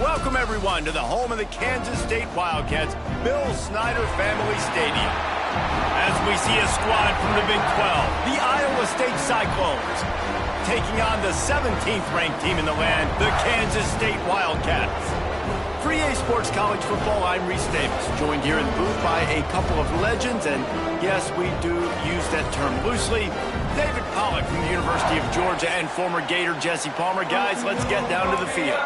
Welcome, everyone, to the home of the Kansas State Wildcats, Bill Snyder Family Stadium. As we see a squad from the Big 12, the Iowa State Cyclones, taking on the 17th-ranked team in the land, the Kansas State Wildcats. For EA Sports College Football, I'm Reese Davis, joined here in the booth by a couple of legends, and yes, we do use that term loosely. David Pollack from the University of Georgia and former Gator Jesse Palmer. Guys, let's get down to the field.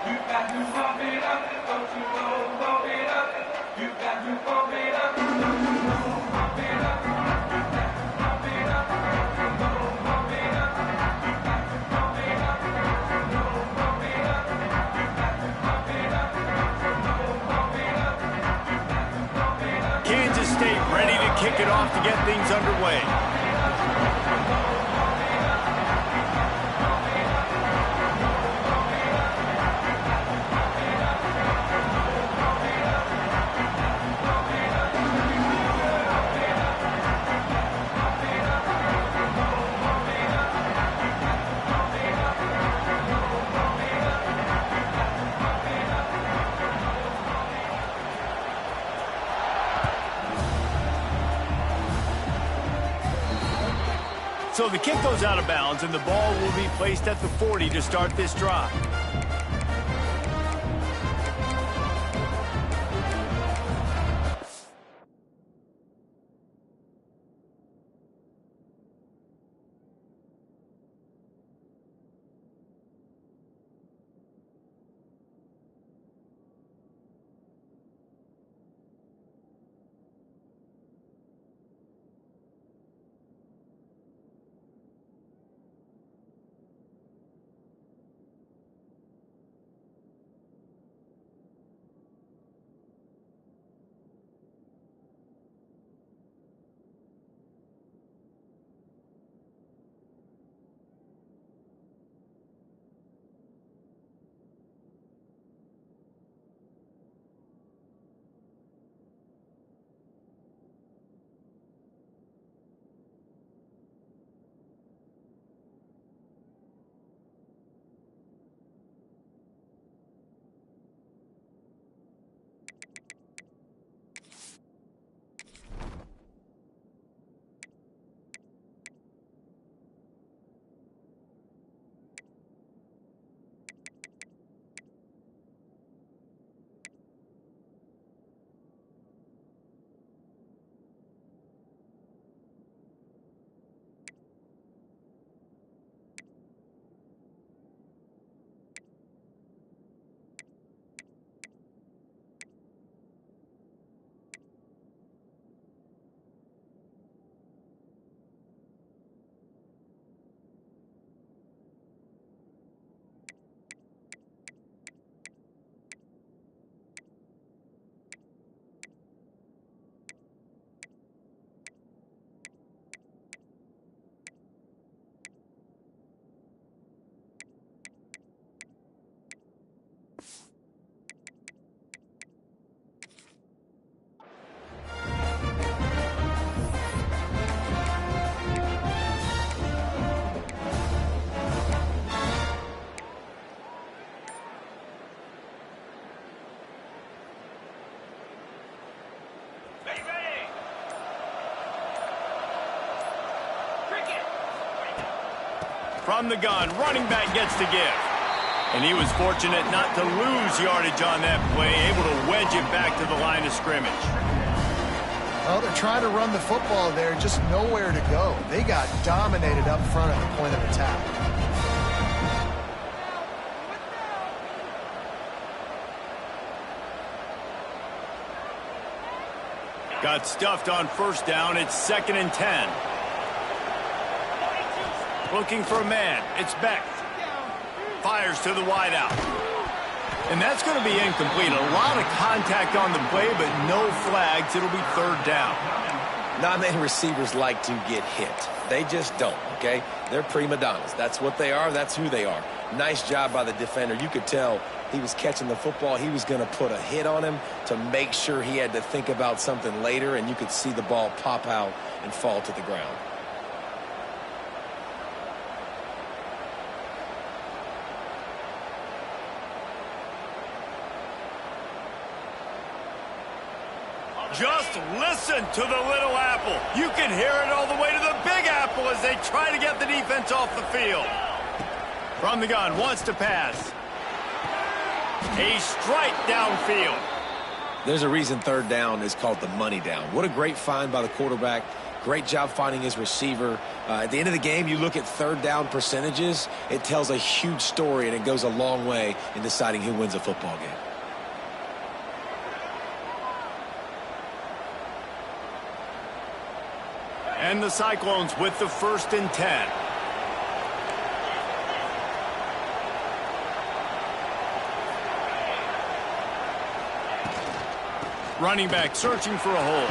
You got to pump it up, don't you know, pump it up. You got to pump it up, don't you know, pump it up. You got to pump it up, don't you know, pump it up. You got to pump it up, don't you know, pump it up. You got to pump it up, don't you know, pump it up. You got to pump it up. Kansas State ready to kick it off to get things underway. So the kick goes out of bounds, and the ball will be placed at the 40 to start this drive. From the gun, running back gets to give. And he was fortunate not to lose yardage on that play, able to wedge it back to the line of scrimmage. Well, they're trying to run the football there, just nowhere to go. They got dominated up front at the point of attack. Got stuffed on first down. It's 2nd and 10. Looking for a man. It's Beck. Fires to the wideout. And that's going to be incomplete. A lot of contact on the play, but no flags. It'll be 3rd down. Not many receivers like to get hit. They just don't, okay? They're prima donnas. That's what they are. That's who they are. Nice job by the defender. You could tell he was catching the football. He was going to put a hit on him to make sure he had to think about something later, and you could see the ball pop out and fall to the ground. Just listen to the little apple. You can hear it all the way to the big apple as they try to get the defense off the field. From the gun, wants to pass. A strike downfield. There's a reason third down is called the money down. What a great find by the quarterback. Great job finding his receiver. At the end of the game, you look at third down percentages. It tells a huge story, and it goes a long way in deciding who wins a football game. And the Cyclones with the 1st and 10. Running back searching for a hole.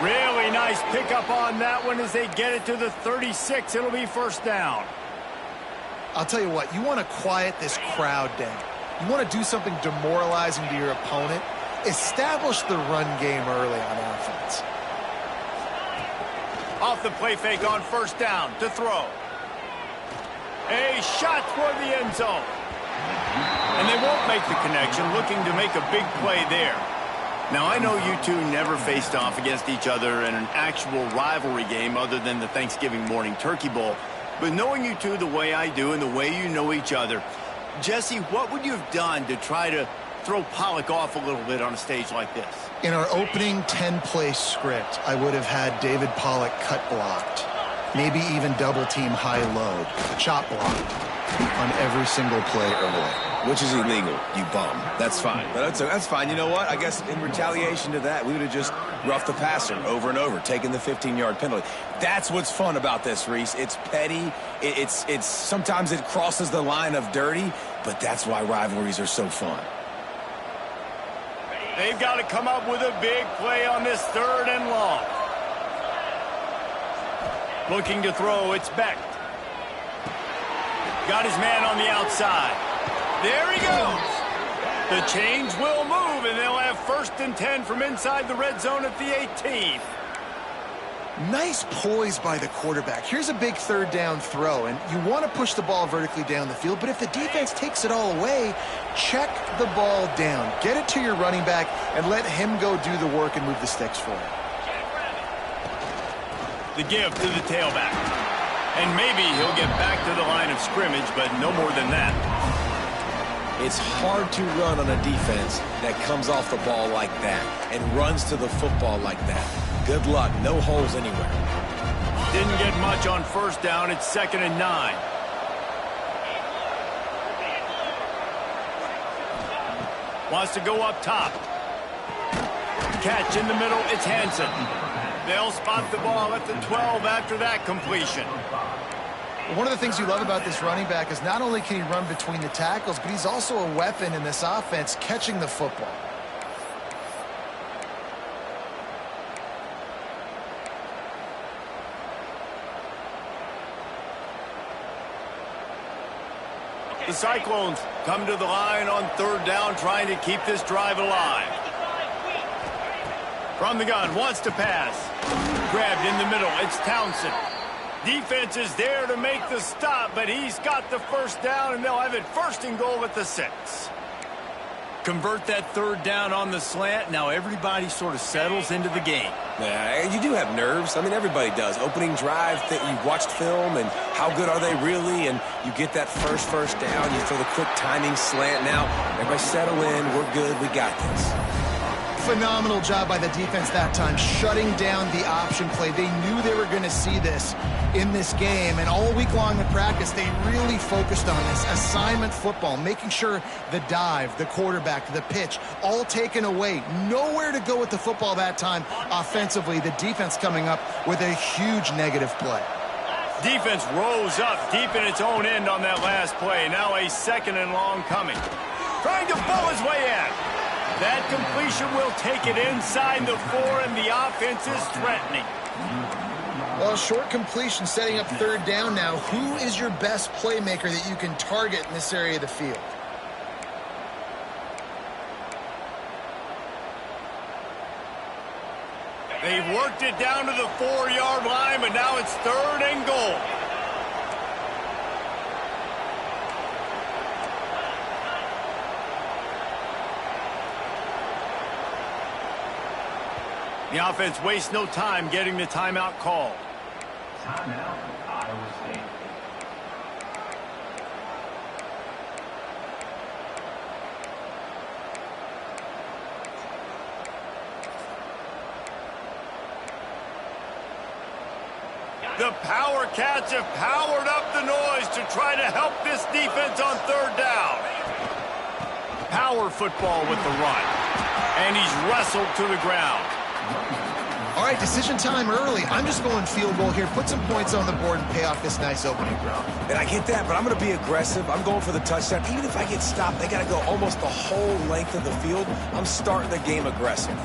Really nice pickup on that one as they get it to the 36. It'll be 1st down. I'll tell you what, you want to quiet this crowd down. You want to do something demoralizing to your opponent. Establish the run game early on offense. Off the play fake on 1st down to throw. A shot toward the end zone. And they won't make the connection, looking to make a big play there. Now, I know you two never faced off against each other in an actual rivalry game other than the Thanksgiving morning turkey bowl. But knowing you two the way I do and the way you know each other, Jesse, what would you have done to try to throw Pollock off a little bit on a stage like this? In our opening 10-play script, I would have had David Pollock cut blocked. Maybe even double-team high-load, chop blocked on every single play early. Which is illegal, you bum. That's fine. But that's fine. You know what? I guess in retaliation to that, we would have just roughed the passer over and over, taking the 15-yard penalty. That's what's fun about this, Reese. It's petty. It's sometimes it crosses the line of dirty, but that's why rivalries are so fun. They've got to come up with a big play on this 3rd and long. Looking to throw, it's Beck. Got his man on the outside. There he goes. The change will move, and they'll have 1st and 10 from inside the red zone at the 18. Nice poise by the quarterback. Here's a big 3rd down throw, and you want to push the ball vertically down the field, but if the defense takes it all away, check the ball down. Get it to your running back and let him go do the work and move the sticks for you. The give to the tailback. And maybe he'll get back to the line of scrimmage, but no more than that. It's hard to run on a defense that comes off the ball like that and runs to the football like that. Good luck. No holes anywhere. Didn't get much on 1st down. It's 2nd and 9. Wants to go up top. Catch in the middle. It's Hansen. They'll spot the ball at the 12 after that completion. One of the things you love about this running back is not only can he run between the tackles, but he's also a weapon in this offense catching the football. The Cyclones come to the line on 3rd down, trying to keep this drive alive. From the gun, wants to pass. Grabbed in the middle, it's Townsend. Defense is there to make the stop, but he's got the 1st down, and they'll have it 1st and goal at the 6. Convert that 3rd down on the slant. Now everybody sort of settles into the game. Yeah, you do have nerves. I mean, everybody does. Opening drive, you watched film, and how good are they really? And you get that first down. You throw the quick timing slant. Now, everybody settle in. We're good. We got this. Phenomenal job by the defense that time, shutting down the option play. They knew they were going to see this in this game, and all week long in practice, they really focused on this assignment football, making sure the dive, the quarterback, the pitch, all taken away. Nowhere to go with the football that time offensively. The defense coming up with a huge negative play. Defense rose up deep in its own end on that last play. Now a 2nd and long coming. Trying to pull his way in. That completion will take it inside the 4, and the offense is threatening. Well, short completion setting up 3rd down now. Who is your best playmaker that you can target in this area of the field? They've worked it down to the 4-yard line, but now it's 3rd and goal. The offense wastes no time getting the timeout call. Timeout, Iowa State. The Power Cats have powered up the noise to try to help this defense on third down. Power football with the run. And he's wrestled to the ground. All right, decision time early. I'm just going field goal here. Put some points on the board and pay off this nice opening ground. And I get that, but I'm going to be aggressive. I'm going for the touchdown. Even if I get stopped, they got to go almost the whole length of the field. I'm starting the game aggressive.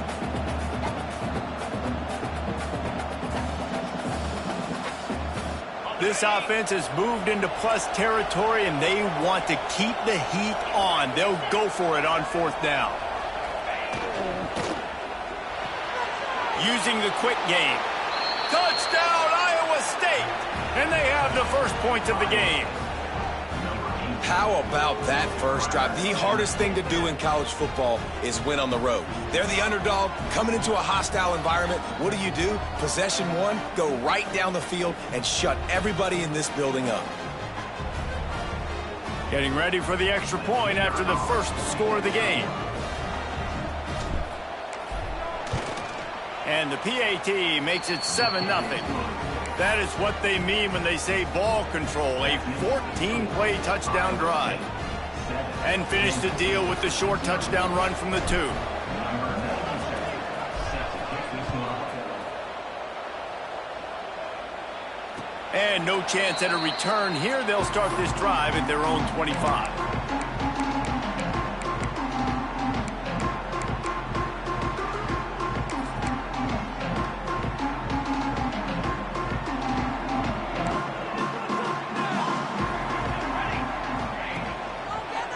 This offense has moved into plus territory, and they want to keep the heat on. They'll go for it on fourth down. Using the quick game. Touchdown, Iowa State! And they have the first points of the game. How about that first drive? The hardest thing to do in college football is win on the road. They're the underdog coming into a hostile environment. What do? Possession one, go right down the field and shut everybody in this building up. Getting ready for the extra point after the first score of the game. And the PAT makes it 7-0. That is what they mean when they say ball control, a 14-play touchdown drive. And finish the deal with the short touchdown run from the 2. And no chance at a return here. They'll start this drive at their own 25.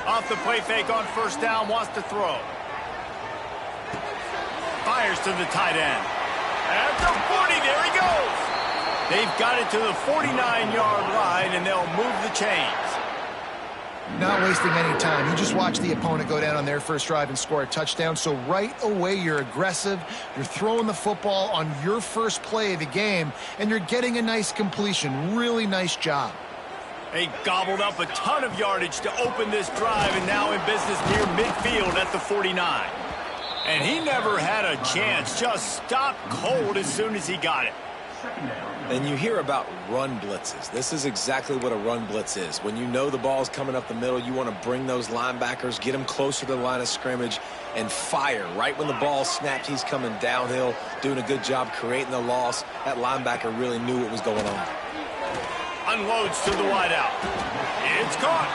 Off the play fake on first down, wants to throw. Fires to the tight end. At the 40, there he goes. They've got it to the 49-yard line, and they'll move the chains. Not wasting any time. You just watch the opponent go down on their first drive and score a touchdown. So right away, you're aggressive. You're throwing the football on your first play of the game, and you're getting a nice completion. Really nice job. They gobbled up a ton of yardage to open this drive, and now in business near midfield at the 49. And he never had a chance, just stopped cold as soon as he got it. And you hear about run blitzes. This is exactly what a run blitz is. When you know the ball's coming up the middle, you want to bring those linebackers, get them closer to the line of scrimmage, and fire. Right when the ball snapped, he's coming downhill, doing a good job creating the loss. That linebacker really knew what was going on. Unloads to the wideout. It's caught.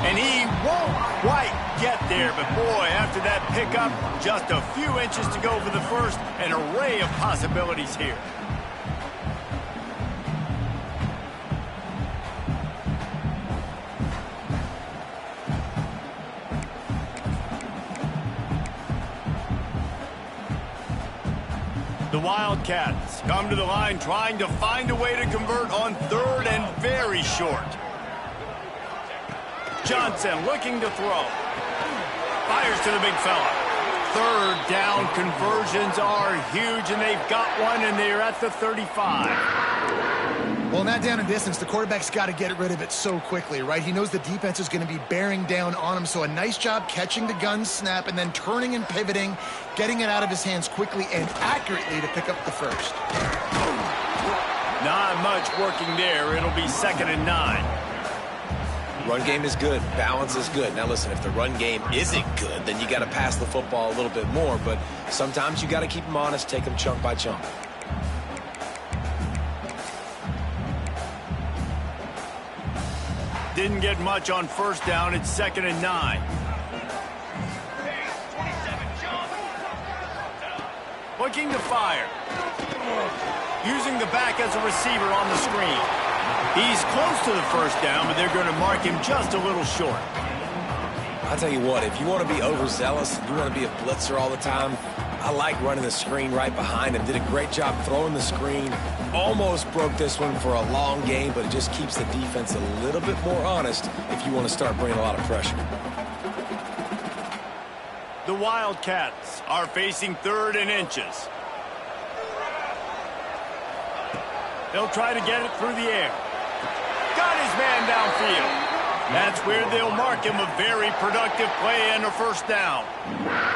And he won't quite get there. But, boy, after that pickup, just a few inches to go for the first. An array of possibilities here. The Wildcats come to the line trying to find a way to convert on third and very short. Johnson looking to throw. Fires to the big fella. Third down conversions are huge, and they've got one, and they're at the 35. Well, in that down and distance, the quarterback's got to get rid of it so quickly, right? He knows the defense is going to be bearing down on him, so a nice job catching the gun snap and then turning and pivoting, getting it out of his hands quickly and accurately to pick up the first. Not much working there. It'll be 2nd and 9. Run game is good. Balance is good. Now, listen, if the run game isn't good, then you got to pass the football a little bit more, but sometimes you got to keep them honest, take them chunk by chunk. Didn't get much on first down. It's 2nd and 9. Looking to fire. Using the back as a receiver on the screen. He's close to the first down, but they're going to mark him just a little short. I'll tell you what, if you want to be overzealous, you want to be a blitzer all the time, I like running the screen right behind him. Did a great job throwing the screen. Almost broke this one for a long game, but it just keeps the defense a little bit more honest if you want to start bringing a lot of pressure. The Wildcats are facing 3rd and inches. They'll try to get it through the air. Got his man downfield. That's where they'll mark him a very productive play and a first down.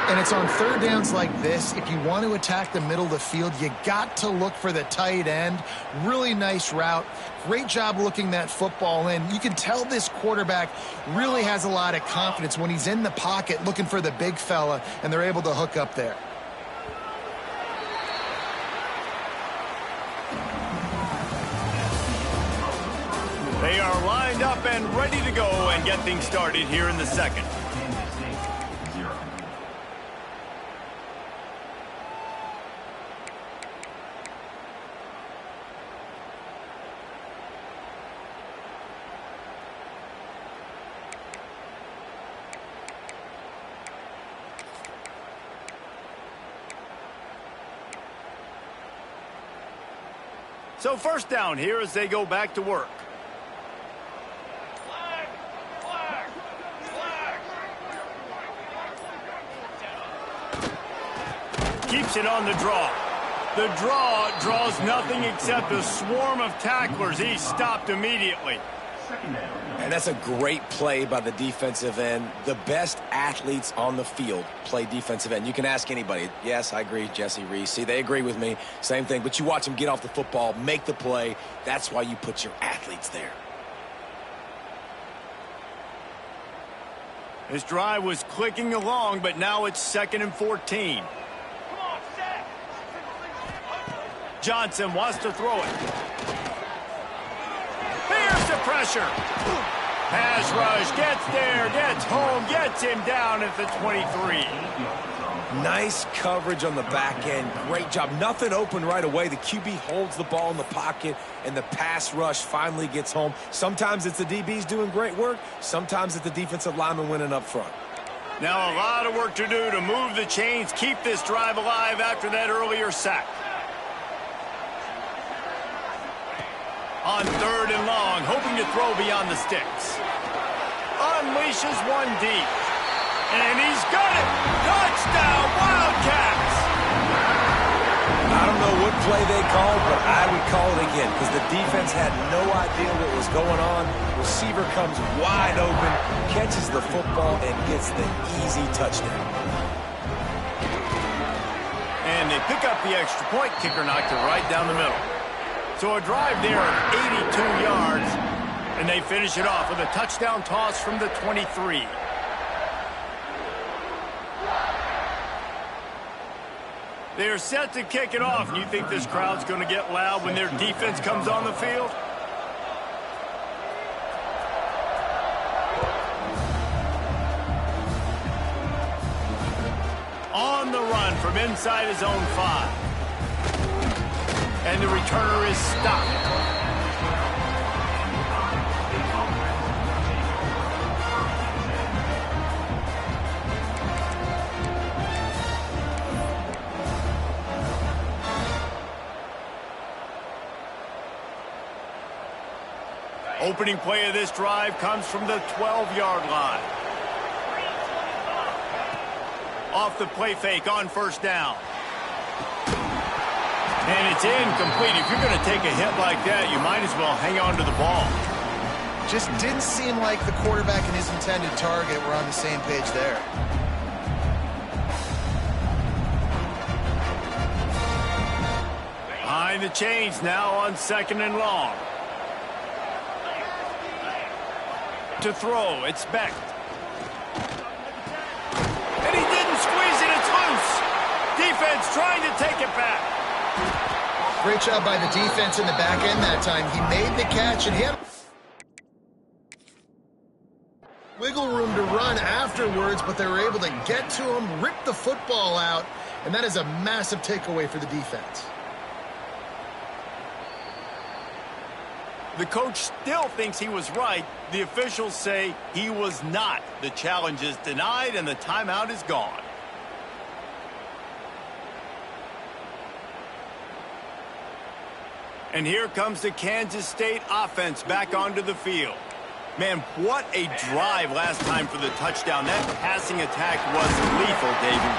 And it's on third downs like this. If you want to attack the middle of the field, you got to look for the tight end. Really nice route. Great job looking that football in. You can tell this quarterback really has a lot of confidence when he's in the pocket looking for the big fella, and they're able to hook up there. They are lined up and ready to go and get things started here in the second. Kansas State, 0. So first down here as they go back to work. Keeps it on the draw. The draw draws nothing except a swarm of tacklers. He's stopped immediately. And that's a great play by the defensive end. The best athletes on the field play defensive end. You can ask anybody. Yes, I agree, Jesse Reese. See, they agree with me. Same thing. But you watch them get off the football, make the play. That's why you put your athletes there. This drive was clicking along, but now it's 2nd and 14. Johnson wants to throw it. Here's the pressure. Pass rush, gets there, gets home, gets him down at the 23. Nice coverage on the back end. Great job. Nothing open right away. The QB holds the ball in the pocket, and the pass rush finally gets home. Sometimes it's the DBs doing great work. Sometimes it's the defensive lineman winning up front. Now a lot of work to do to move the chains, keep this drive alive after that earlier sack. On 3rd and long, hoping to throw beyond the sticks. Unleashes one deep. And he's got it! Touchdown, Wildcats! I don't know what play they called, but I would call it again because the defense had no idea what was going on. Receiver comes wide open, catches the football, and gets the easy touchdown. And they pick up the extra point. Kicker knocked it right down the middle. So a drive there of 82 yards, and they finish it off with a touchdown toss from the 23. They're set to kick it off, and you think this crowd's going to get loud when their defense comes on the field? On the run from inside his own 5. And the returner is stopped. Opening play of this drive comes from the 12-yard line. Off the play fake on first down. And it's incomplete. If you're going to take a hit like that, you might as well hang on to the ball. Just didn't seem like the quarterback and his intended target were on the same page there. Behind the chains now on 2nd and long. To throw, it's Becht. And he didn't squeeze it, it's loose. Defense trying to take it back. Great job by the defense in the back end that time. He made the catch, and he had wiggle room to run afterwards, but they were able to get to him, rip the football out, and that is a massive takeaway for the defense. The coach still thinks he was right. The officials say he was not. The challenge is denied, and the timeout is gone. And here comes the Kansas State offense back onto the field. Man, what a drive last time for the touchdown. That passing attack was lethal, David.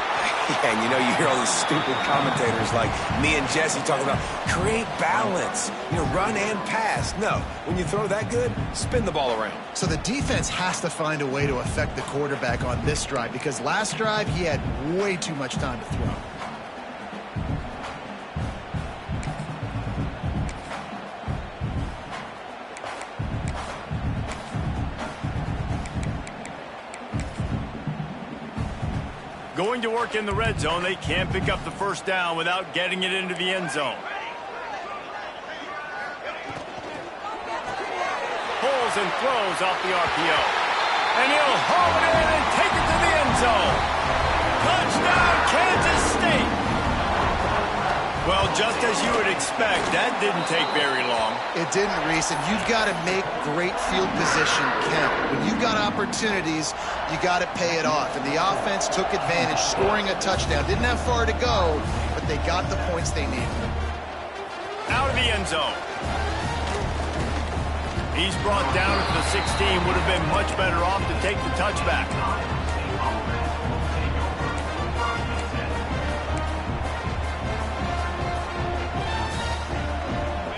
Yeah, and you know, you hear all these stupid commentators like me and Jesse talking about create balance, you know, run and pass. No, when you throw that good, spin the ball around. So the defense has to find a way to affect the quarterback on this drive because last drive he had way too much time to throw. Going to work in the red zone. They can't pick up the first down without getting it into the end zone. Pulls and throws off the RPO. And he'll haul it in and take it to the end zone. Touchdown, Kansas State. Well, just as you would expect, that didn't take very long. It didn't, Reese, and you've got to make great field position count. When you've got opportunities, you got to pay it off. And the offense took advantage, scoring a touchdown. Didn't have far to go, but they got the points they needed. Out of the end zone. He's brought down at the 16. Would have been much better off to take the touchback.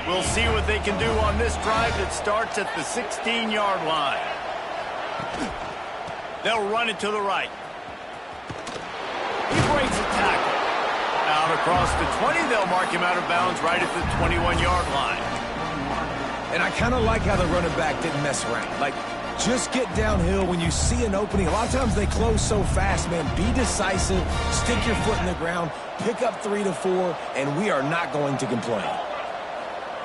We'll see what they can do on this drive that starts at the 16-yard line. They'll run it to the right. He breaks a tackle. Out across the 20, they'll mark him out of bounds right at the 21-yard line. And I kind of like how the running back didn't mess around. Like, just get downhill when you see an opening. A lot of times they close so fast, man. Be decisive, stick your foot in the ground, pick up 3 to 4, and we are not going to complain.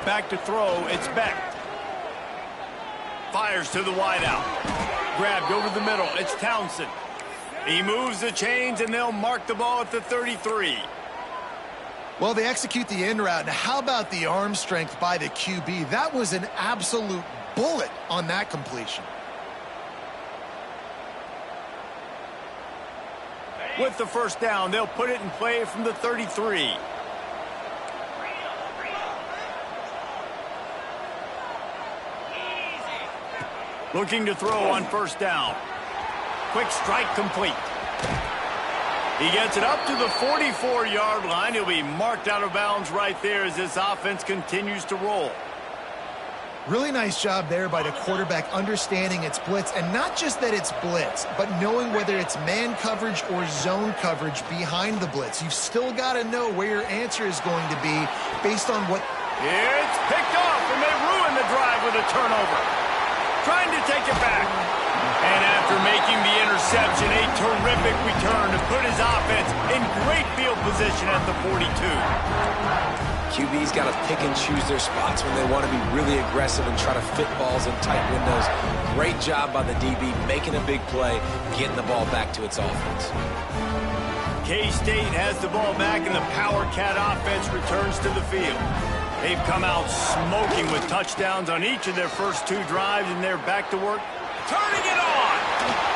Back to throw, it's Beck. Fires to the wideout. Grabbed over the middle, it's Townsend. He moves the chains, and they'll mark the ball at the 33. Well, they execute the in route. Now, how about the arm strength by the QB? That was an absolute bullet on that completion. With the first down, they'll put it in play from the 33. Looking to throw on first down. Quick strike complete. He gets it up to the 44-yard line. He'll be marked out of bounds right there as this offense continues to roll. Really nice job there by the quarterback understanding its blitz, and not just that it's blitz, but knowing whether it's man coverage or zone coverage behind the blitz. You've still got to know where your answer is going to be based on what... It's picked off, and they ruin the drive with a turnover. Trying to take it back. And after making the interception, a terrific return to put his offense in great field position at the 42. QB's got to pick and choose their spots when they want to be really aggressive and try to fit balls in tight windows. Great job by the DB, making a big play, getting the ball back to its offense. K-State has the ball back, and the Power Cat offense returns to the field. They've come out smoking with touchdowns on each of their first 2 drives, and they're back to work. Turning it on!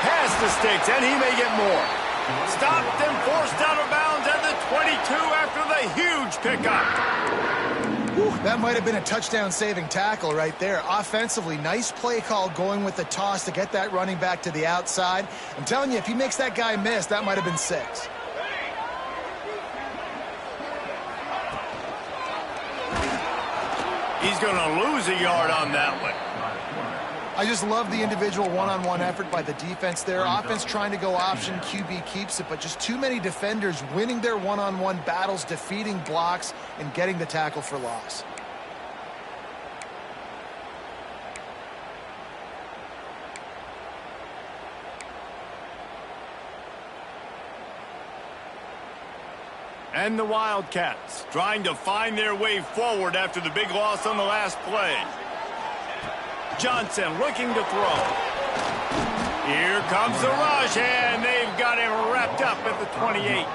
Past the sticks, and he may get more. Stopped and forced out of bounds at the 22 after the huge pickup. Whew, that might have been a touchdown-saving tackle right there. Offensively, nice play call going with the toss to get that running back to the outside. I'm telling you, if he makes that guy miss, that might have been 6. He's going to lose a yard on that one. I just love the individual one-on-one effort by the defense there. Offense trying to go option, QB keeps it, but just too many defenders winning their one-on-one battles, defeating blocks, and getting the tackle for loss. And the Wildcats trying to find their way forward after the big loss on the last play. Johnson looking to throw. Here comes the rush, and they've got him wrapped up at the 28.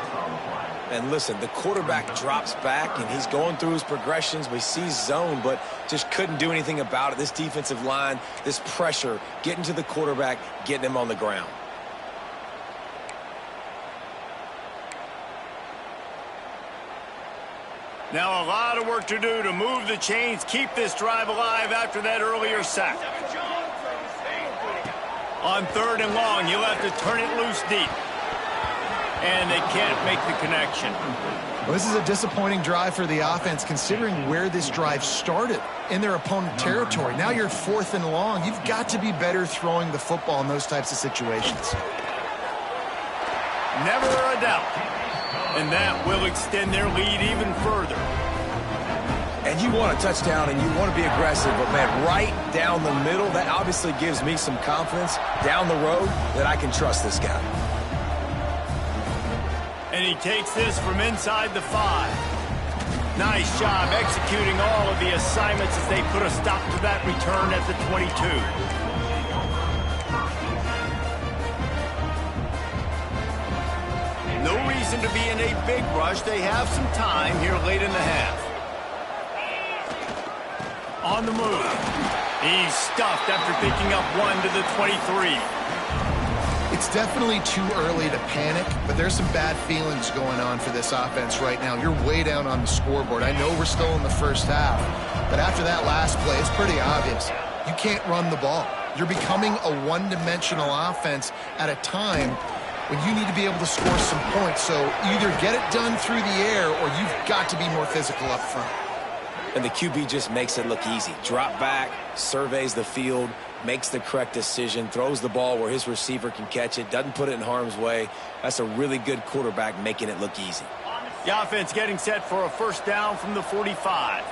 And listen, the quarterback drops back, and he's going through his progressions. We see zone, but just couldn't do anything about it. This defensive line, this pressure, getting to the quarterback, getting him on the ground. Now a lot of work to do to move the chains, keep this drive alive after that earlier sack. On 3rd and long, you'll have to turn it loose deep. And they can't make the connection. Well, this is a disappointing drive for the offense, considering where this drive started in their opponent territory. Now you're 4th and long. You've got to be better throwing the football in those types of situations. Never a doubt. And that will extend their lead even further. And you want a touchdown and you want to be aggressive, but man, right down the middle, that obviously gives me some confidence down the road that I can trust this guy. And he takes this from inside the 5. Nice job executing all of the assignments as they put a stop to that return at the 22. No reason to be in a big rush. They have some time here late in the half. On the move. He's stuffed after picking up 1 to the 23. It's definitely too early to panic, but there's some bad feelings going on for this offense right now. You're way down on the scoreboard. I know we're still in the first half, but after that last play, it's pretty obvious. You can't run the ball. You're becoming a one-dimensional offense at a time when you need to be able to score some points. So either get it done through the air or you've got to be more physical up front. And the QB just makes it look easy. Drop back, surveys the field, makes the correct decision, throws the ball where his receiver can catch it, doesn't put it in harm's way. That's a really good quarterback making it look easy. The offense getting set for a 1st down from the 45.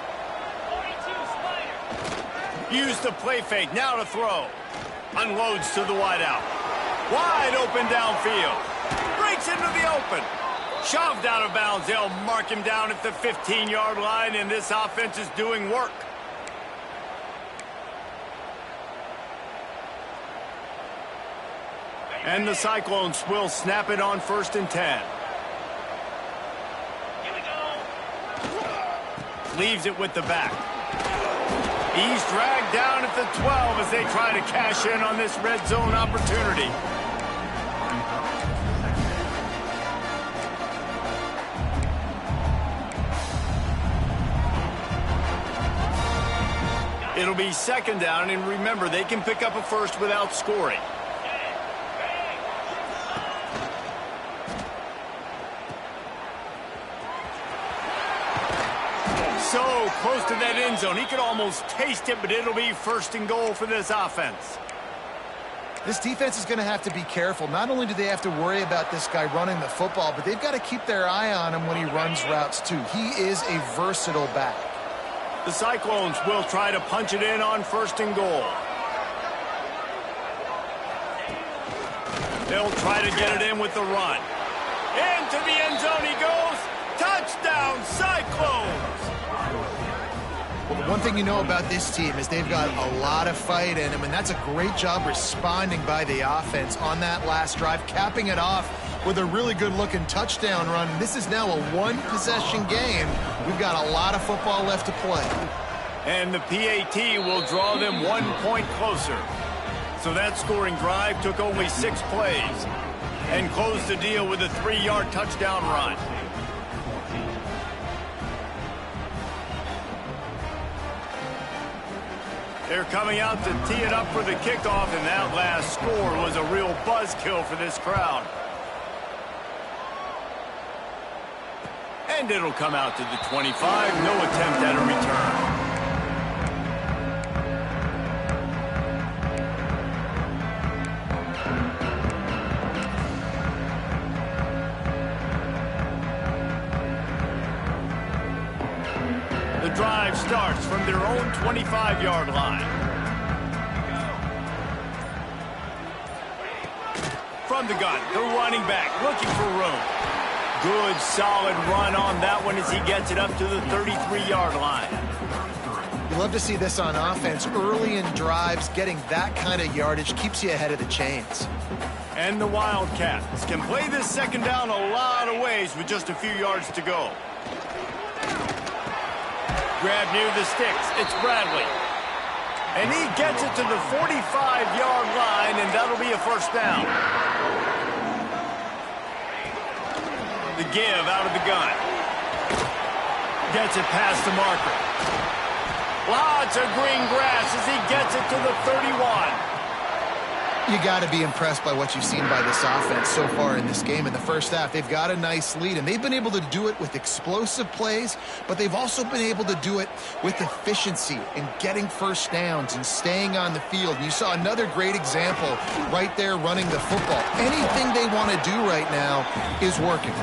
Use the play fake, now to throw. Unloads to the wideout. Wide open downfield. Breaks into the open. Shoved out of bounds. They'll mark him down at the 15-yard line, and this offense is doing work. And the Cyclones will snap it on 1st and 10. Leaves it with the back. He's dragged down at the 12 as they try to cash in on this red zone opportunity. It'll be 2nd down, and remember, they can pick up a 1st without scoring. So close to that end zone. He could almost taste it, but it'll be 1st and goal for this offense. This defense is going to have to be careful. Not only do they have to worry about this guy running the football, but they've got to keep their eye on him when he runs routes too. He is a versatile back. The Cyclones will try to punch it in on 1st and goal. They'll try to get it in with the run. Into the end zone he goes. Touchdown, Cyclones! Well, the one thing you know about this team is they've got a lot of fight in them, and that's a great job responding by the offense on that last drive, capping it off with a really good-looking touchdown run. This is now a one-possession game. We've got a lot of football left to play. And the PAT will draw them 1 point closer. So that scoring drive took only 6 plays and closed the deal with a 3-yard touchdown run. They're coming out to tee it up for the kickoff, and that last score was a real buzzkill for this crowd. And it'll come out to the 25. No attempt at a return. The drive starts from their own 25-yard line. From the gun, the running back looking for room. Good, solid run on that one as he gets it up to the 33-yard line. You love to see this on offense. Early in drives, getting that kind of yardage keeps you ahead of the chains. And the Wildcats can play this 2nd down a lot of ways with just a few yards to go. Grab near the sticks. It's Bradley. And he gets it to the 45-yard line, and that'll be a 1st down. The give out of the gun. Gets it past the marker. Lots of green grass as he gets it to the 31. You got to be impressed by what you've seen by this offense so far in this game. In the first half, they've got a nice lead, and they've been able to do it with explosive plays, but they've also been able to do it with efficiency and getting first downs and staying on the field. And you saw another great example right there running the football. Anything they want to do right now is working.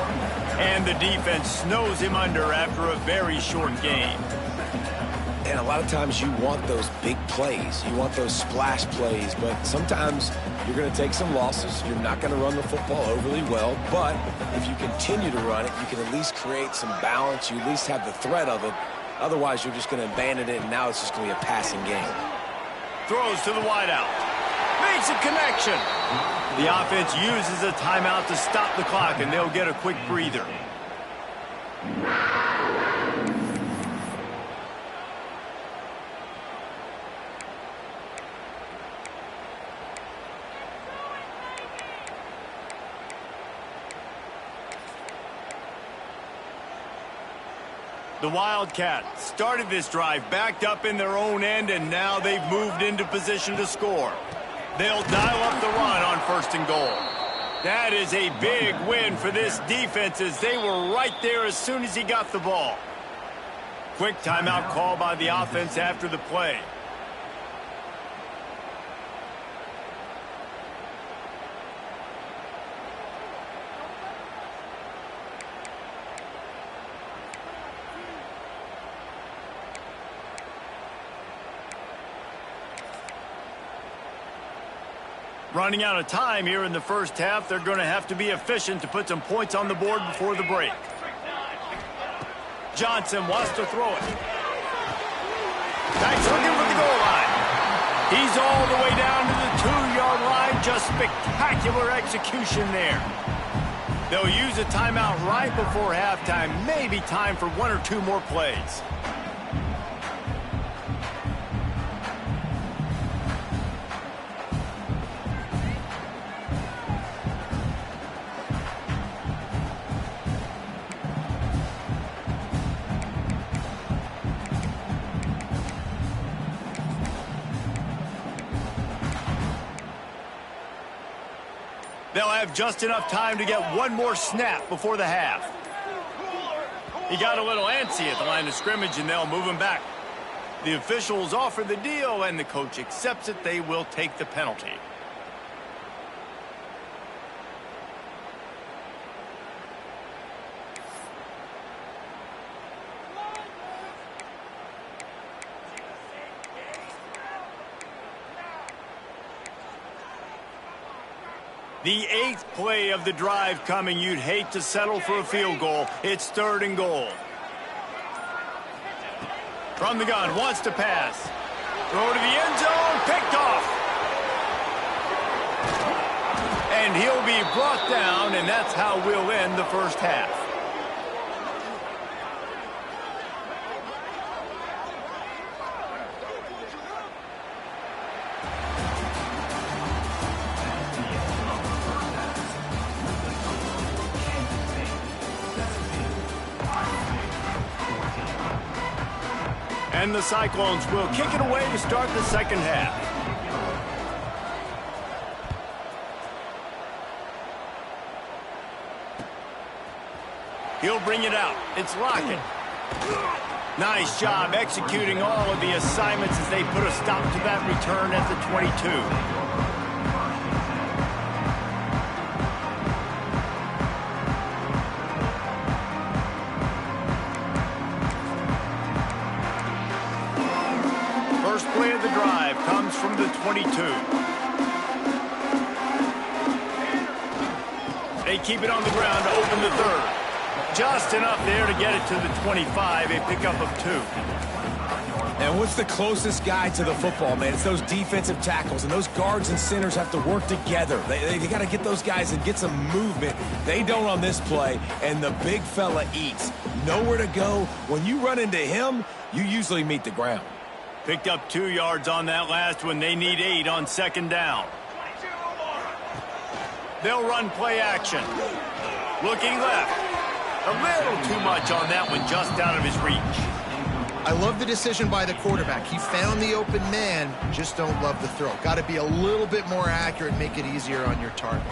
And the defense snows him under after a very short game. And a lot of times you want those big plays. You want those splash plays, but sometimes you're going to take some losses. You're not going to run the football overly well, but if you continue to run it, you can at least create some balance. You at least have the threat of it. Otherwise, you're just going to abandon it, and now it's just going to be a passing game. Throws to the wideout. Makes a connection. The offense uses a timeout to stop the clock, and they'll get a quick breather. The Wildcats started this drive backed up in their own end, and now they've moved into position to score. They'll dial up the run on 1st and goal. That is a big win for this defense, as they were right there as soon as he got the ball. Quick timeout call by the offense after the play. Running out of time here in the first half. They're going to have to be efficient to put some points on the board before the break. Johnson wants to throw it. Back looking for the goal line. He's all the way down to the 2-yard line. Just spectacular execution there. They'll use a timeout right before halftime. Maybe time for 1 or 2 more plays. They'll have just enough time to get 1 more snap before the half. He got a little antsy at the line of scrimmage, and they'll move him back. The officials offer the deal, and the coach accepts it. They will take the penalty. The 8th play of the drive coming. You'd hate to settle for a field goal. It's 3rd and goal. From the gun, wants to pass. Throw to the end zone, picked off. And he'll be brought down, and that's how we'll end the first half. And the Cyclones will kick it away to start the second half. He'll bring it out. It's Lockett. Nice job executing all of the assignments as they put a stop to that return at the 22. First play of the drive comes from the 22. They keep it on the ground to open the 3rd. Just enough there to get it to the 25, a pickup of 2. And what's the closest guy to the football, man? It's those defensive tackles, and those guards and centers have to work together. They got to get those guys and get some movement. They don't on this play, and the big fella eats. Nowhere to go. When you run into him, you usually meet the ground. Picked up 2 yards on that last one. They need 8 on 2nd down. They'll run play action. Looking left. A little too much on that one, just out of his reach. I love the decision by the quarterback. He found the open man, just don't love the throw. Got to be a little bit more accurate and make it easier on your target.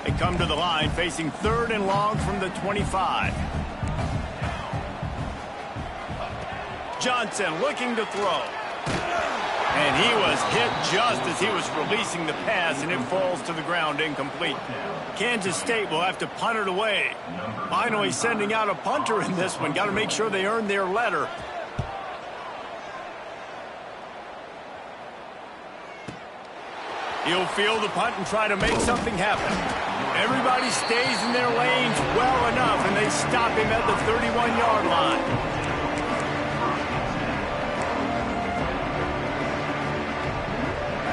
They come to the line facing 3rd and long from the 25. Johnson looking to throw. And he was hit just as he was releasing the pass, and it falls to the ground incomplete. Kansas State will have to punt it away. Finally sending out a punter in this one. Got to make sure they earn their letter. He'll field the punt and try to make something happen. Everybody stays in their lanes well enough, and they stop him at the 31-yard line.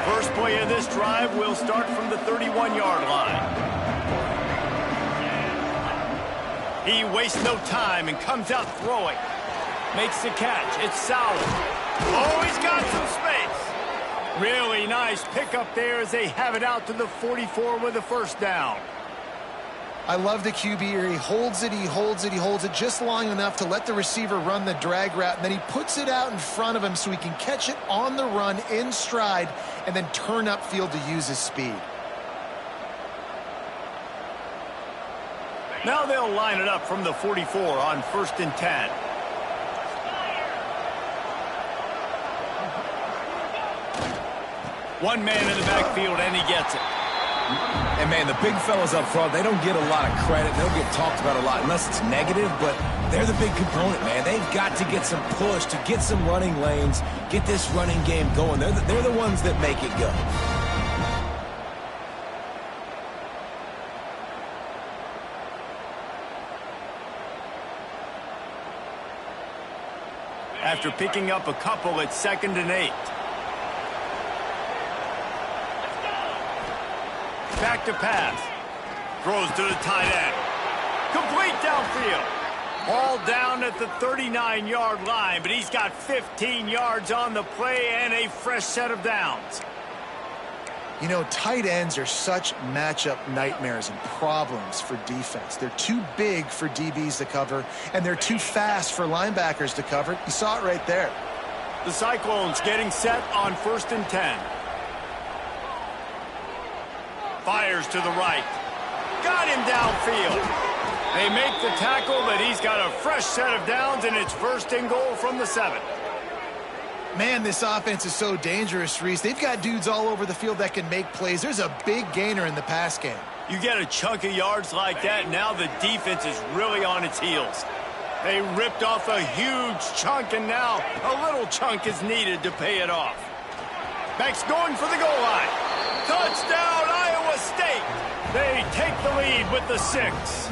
First play of this drive will start from the 31-yard line. He wastes no time and comes out throwing. Makes the catch. It's Sauer. Oh, he's got some space. Really nice pickup there as they have it out to the 44 with a first down. I love the QB here. He holds it, he holds it, he holds it just long enough to let the receiver run the drag route, and then he puts it out in front of him so he can catch it on the run in stride and then turn upfield to use his speed. Now they'll line it up from the 44 on 1st and 10. One man in the backfield, and he gets it. And, man, the big fellas up front, they don't get a lot of credit. They don't get talked about a lot unless it's negative, but they're the big component, man. They've got to get some push to get some running lanes, get this running game going. They're the ones that make it go. After picking up a couple, it's 2nd and 8. Back to pass. Throws to the tight end. Complete downfield. Ball down at the 39-yard line, but he's got 15 yards on the play and a fresh set of downs. You know, tight ends are such matchup nightmares and problems for defense. They're too big for DBs to cover, and they're too fast for linebackers to cover. You saw it right there. The Cyclones getting set on 1st and 10. Fires to the right. Got him downfield. They make the tackle, but he's got a fresh set of downs, and it's 1st and goal from the 7. Man, this offense is so dangerous, Reese. They've got dudes all over the field that can make plays. There's a big gainer in the pass game. You get a chunk of yards like that, now the defense is really on its heels. They ripped off a huge chunk, and now a little chunk is needed to pay it off. Beck's going for the goal line. Touchdown, Iowa State. They take the lead with the 6.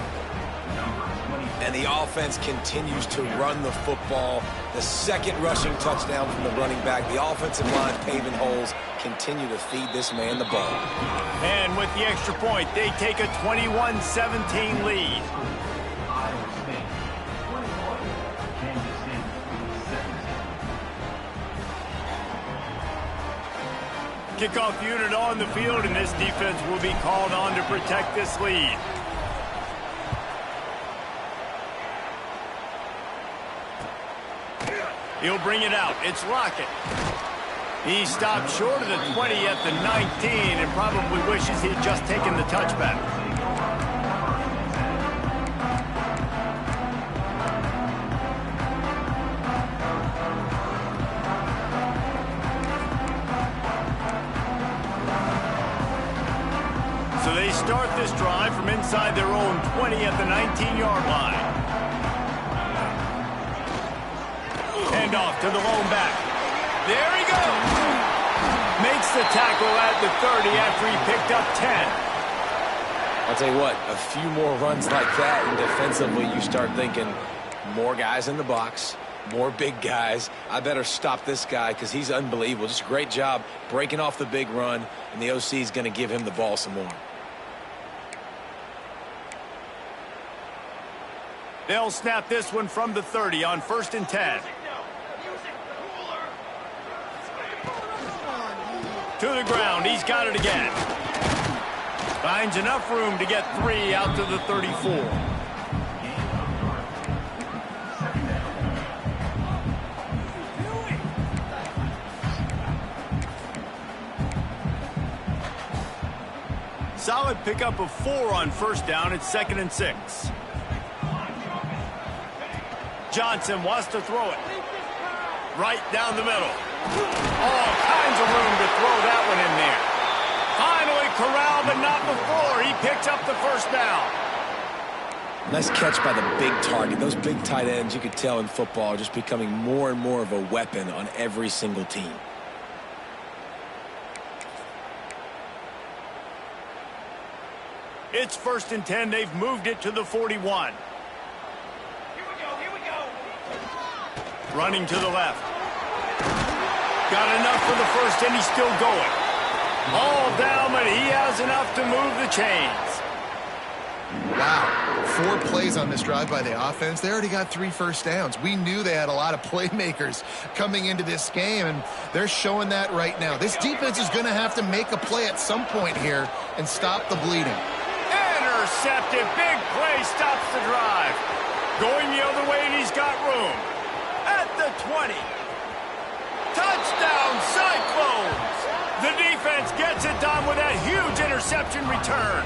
And the offense continues to run the football. The 2nd rushing touchdown from the running back. The offensive line paving holes continue to feed this man the ball. And with the extra point, they take a 21-17 lead. Iowa State 21, Kansas State 17. Kickoff unit on the field, and this defense will be called on to protect this lead. He'll bring it out. It's Lockett. He stopped short of the 20 at the 19 and probably wishes he'd just taken the touchback. So they start this drive from inside their own 20 at the 19-yard line. Hand off to the lone back. There he goes. Makes the tackle at the 30 after he picked up 10. I'll tell you what, a few more runs like that, and defensively you start thinking more guys in the box, more big guys. I better stop this guy because he's unbelievable. Just a great job breaking off the big run, and the OC is going to give him the ball some more. They'll snap this one from the 30 on 1st and 10. To the ground. He's got it again. Finds enough room to get 3 out to the 34. Solid pickup of 4 on first down. It's 2nd and 6. Johnson wants to throw it. Right down the middle. All kinds of room to throw that one in there. Finally corralled, but not before. He picks up the first down. Nice catch by the big target. Those big tight ends, you could tell in football, are just becoming more and more of a weapon on every single team. It's 1st and 10. They've moved it to the 41. Here we go. Running to the left. Got enough for the first, and he's still going. All down, but he has enough to move the chains. Wow, 4 plays on this drive by the offense. They already got 3 first downs. We knew they had a lot of playmakers coming into this game, and they're showing that right now. This defense is going to have to make a play at some point here and stop the bleeding. Intercepted. Big play stops the drive. Going the other way, and he's got room. At the 20. Touchdown, Cyclones! The defense gets it done with that huge interception return.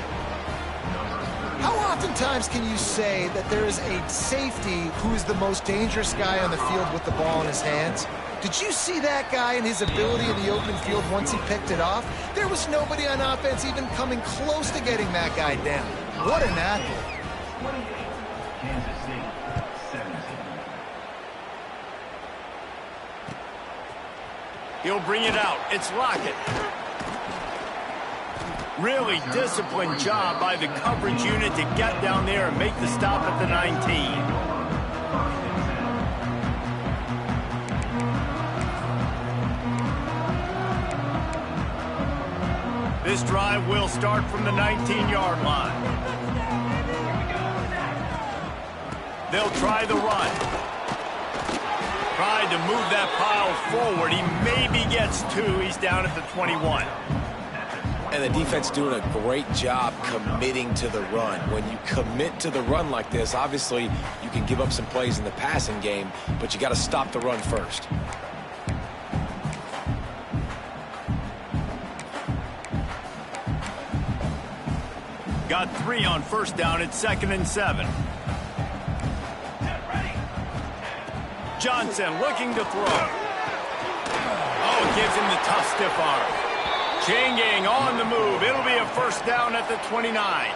How oftentimes can you say that there is a safety who's the most dangerous guy on the field with the ball in his hands? Did you see that guy and his ability in the open field once he picked it off? There was nobody on offense even coming close to getting that guy down. What an athlete. 28, Kansas City, 17. He'll bring it out. It's Lockett. Really disciplined job by the coverage unit to get down there and make the stop at the 19. This drive will start from the 19-yard line. They'll try the run. Tried to move that pile forward. He maybe gets 2. He's down at the 21. And the defense doing a great job committing to the run. When you commit to the run like this, obviously you can give up some plays in the passing game, but you got to stop the run first. Got 3 on first down. It's 2nd and 7. Johnson looking to throw. Oh, gives him the tough stiff arm. Changing on the move. It'll be a first down at the 29.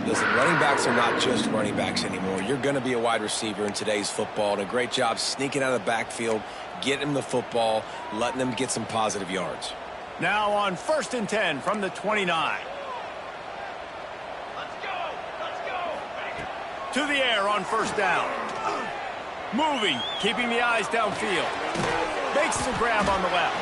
Listen, running backs are not just running backs anymore. You're going to be a wide receiver in today's football. And a great job sneaking out of the backfield, getting them the football, letting them get some positive yards. Now on 1st and 10 from the 29. To the air on first down. Moving, keeping the eyes downfield. Makes the grab on the left.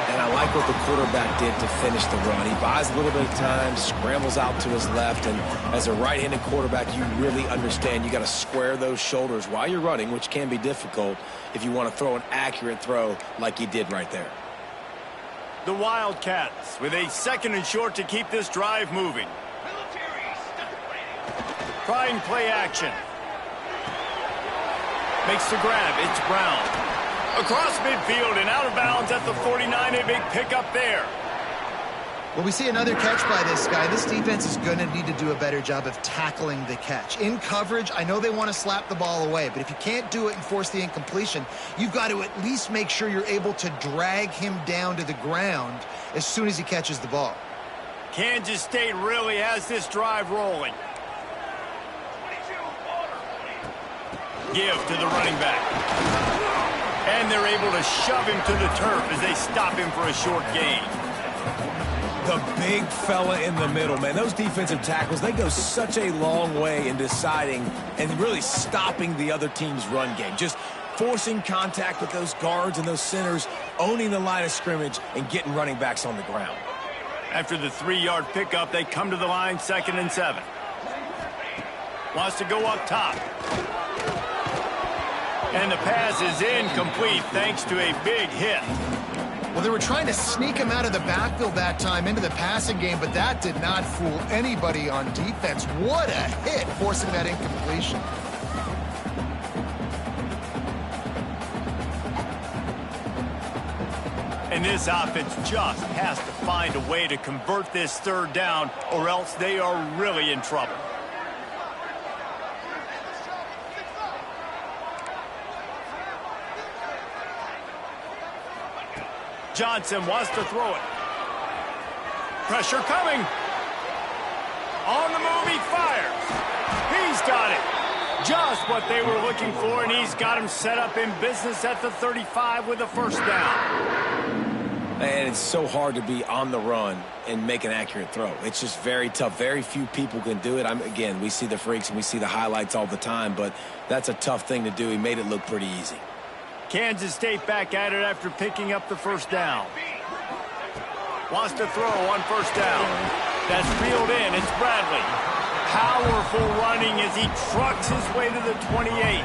And I like what the quarterback did to finish the run. He buys a little bit of time, scrambles out to his left, and as a right-handed quarterback, you really understand you got to square those shoulders while you're running, which can be difficult if you want to throw an accurate throw like he did right there. The Wildcats with a 2nd and short to keep this drive moving. Trying play action. Makes the grab. It's Brown. Across midfield and out of bounds at the 49. A big pickup there. Well, we see another catch by this guy. This defense is going to need to do a better job of tackling the catch. In coverage, I know they want to slap the ball away, but if you can't do it and force the incompletion, you've got to at least make sure you're able to drag him down to the ground as soon as he catches the ball. Kansas State really has this drive rolling. Give to the running back. And they're able to shove him to the turf as they stop him for a short gain. The big fella in the middle, man. Those defensive tackles, they go such a long way in deciding and really stopping the other team's run game. Just forcing contact with those guards and those centers, owning the line of scrimmage, and getting running backs on the ground. After the 3-yard pickup, they come to the line, 2nd and 7. Wants to go up top. And the pass is incomplete thanks to a big hit. Well, they were trying to sneak him out of the backfield that time into the passing game, but that did not fool anybody on defense. What a hit, forcing that incompletion. And this offense just has to find a way to convert this third down, or else they are really in trouble. Johnson wants to throw it. Pressure coming. On the move, he fires. He's got it. Just what they were looking for, and he's got him set up in business at the 35 with a first down. And it's so hard to be on the run and make an accurate throw. It's just very tough. Very few people can do it. Again, we see the freaks and we see the highlights all the time, but that's a tough thing to do. He made it look pretty easy. Kansas State back at it after picking up the first down. Wants to throw on first down. That's reeled in. It's Bradley. Powerful running as he trucks his way to the 28.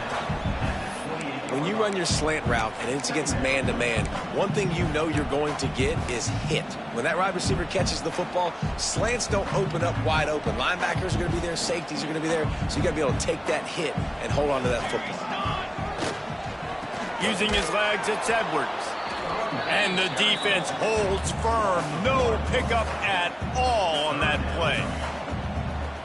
When you run your slant route and it's against man-to-man, one thing you know you're going to get is hit. When that wide receiver catches the football, slants don't open up wide open. Linebackers are going to be there, safeties are going to be there, so you got to be able to take that hit and hold on to that football. Using his legs, it's Edwards. And the defense holds firm. No pickup at all on that play.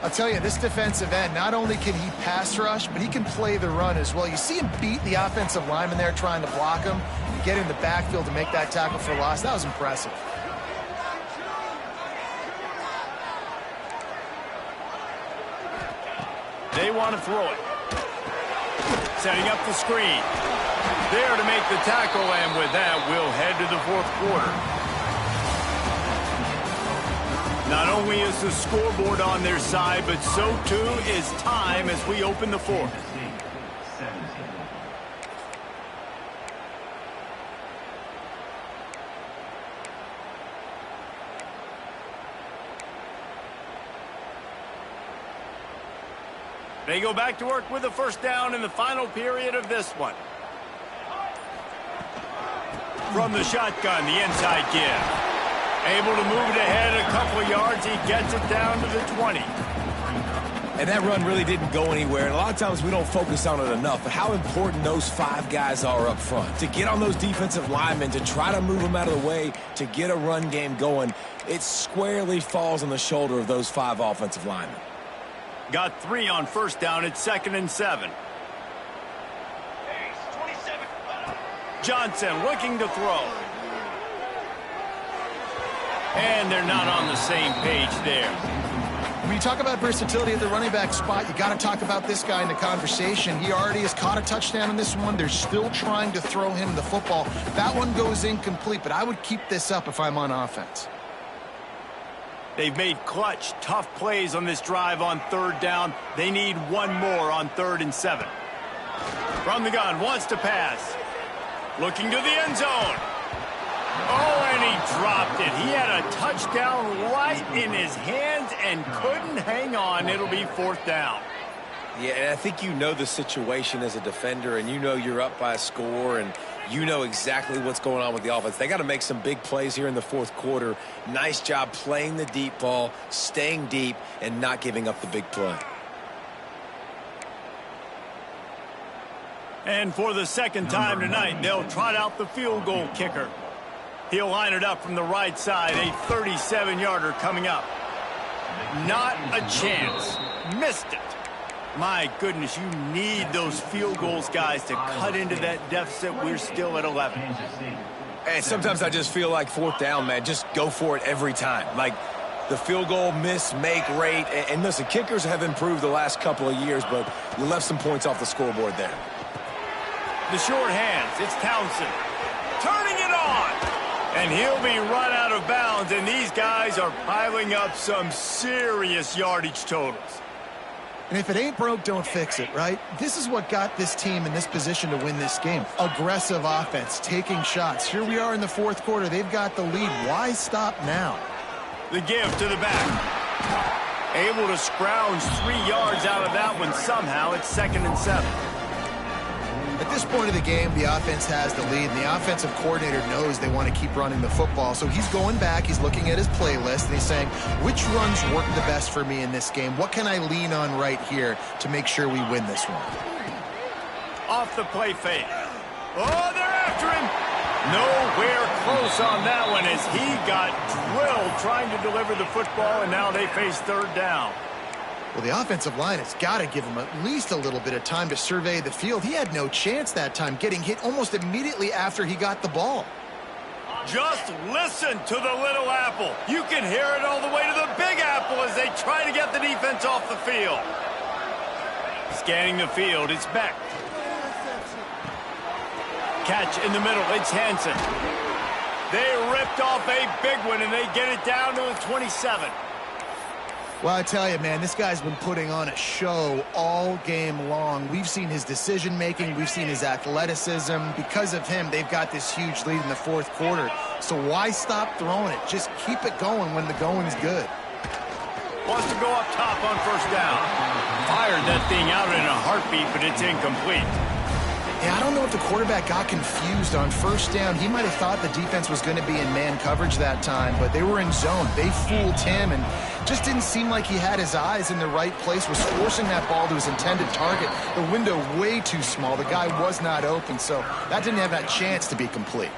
I'll tell you, this defensive end, not only can he pass rush, but he can play the run as well. You see him beat the offensive lineman there trying to block him, get in the backfield to make that tackle for loss. That was impressive. They want to throw it. Setting up the screen. There to make the tackle, and with that, we'll head to the fourth quarter. Not only is the scoreboard on their side, but so too is time as we open the fourth. They go back to work with the first down in the final period of this one. From the shotgun, the inside give. Able to move it ahead a couple of yards. He gets it down to the 20. And that run really didn't go anywhere. And a lot of times we don't focus on it enough. But how important those five guys are up front. To get on those defensive linemen, to try to move them out of the way, to get a run game going, it squarely falls on the shoulder of those five offensive linemen. Got 3 on first down. It's 2nd and 7. Johnson looking to throw. And they're not on the same page there. When you talk about versatility at the running back spot, you got to talk about this guy in the conversation. He already has caught a touchdown in this one. They're still trying to throw him the football. That one goes incomplete, but I would keep this up if I'm on offense. They've made clutch, tough plays on this drive on third down. They need one more on 3rd and 7. From the gun, wants to pass. Looking to the end zone. Oh, and he dropped it. He had a touchdown right in his hands and couldn't hang on. It'll be 4th down. Yeah, and I think you know the situation as a defender, and you know you're up by a score, and you know exactly what's going on with the offense. They got to make some big plays here in the fourth quarter. Nice job playing the deep ball, staying deep, and not giving up the big play. And for the second time tonight, they'll trot out the field goal kicker. He'll line it up from the right side, a 37-yarder coming up. Not a chance. Missed it. My goodness, you need those field goals, guys, to cut into that deficit. We're still at 11. And sometimes I just feel like 4th down, man. Just go for it every time. Like the field goal miss-make rate. And listen, kickers have improved the last couple of years, but you left some points off the scoreboard there. The short hands, it's Townsend. Turning it on. And he'll be run out of bounds, and these guys are piling up some serious yardage totals. And if it ain't broke, don't fix it, right? This is what got this team in this position to win this game. Aggressive offense, taking shots. Here we are in the fourth quarter. They've got the lead. Why stop now? The give to the back. Able to scrounge 3 yards out of that one somehow. It's 2nd and 7. At this point of the game, the offense has the lead, and the offensive coordinator knows they want to keep running the football. So he's going back, he's looking at his playlist, and he's saying, which runs work the best for me in this game? What can I lean on right here to make sure we win this one? Off the play fake. Oh, they're after him. Nowhere close on that one as he got drilled trying to deliver the football, and now they face third down. Well, the offensive line has got to give him at least a little bit of time to survey the field. He had no chance that time, getting hit almost immediately after he got the ball. Just listen to the little apple. You can hear it all the way to the big apple as they try to get the defense off the field. Scanning the field, it's Beck. Catch in the middle, it's Hansen. They ripped off a big one, and they get it down to the 27. Well, I tell you, man, this guy's been putting on a show all game long. We've seen his decision-making. We've seen his athleticism. Because of him, they've got this huge lead in the fourth quarter. So why stop throwing it? Just keep it going when the going's good. Wants to go up top on first down. Fired that thing out in a heartbeat, but it's incomplete. Yeah, I don't know if the quarterback got confused on first down. He might have thought the defense was going to be in man coverage that time, but they were in zone. They fooled him and just didn't seem like he had his eyes in the right place, was forcing that ball to his intended target. The window way too small. The guy was not open, so that didn't have that chance to be complete.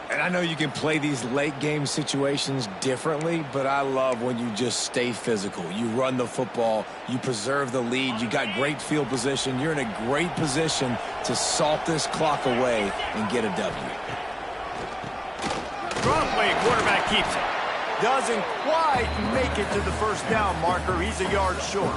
And I know you can play these late-game situations differently, but I love when you just stay physical. You run the football, you preserve the lead, you got great field position. You're in a great position to salt this clock away and get a W. Draw play, quarterback keeps it. Doesn't quite make it to the first down marker. He's a yard short.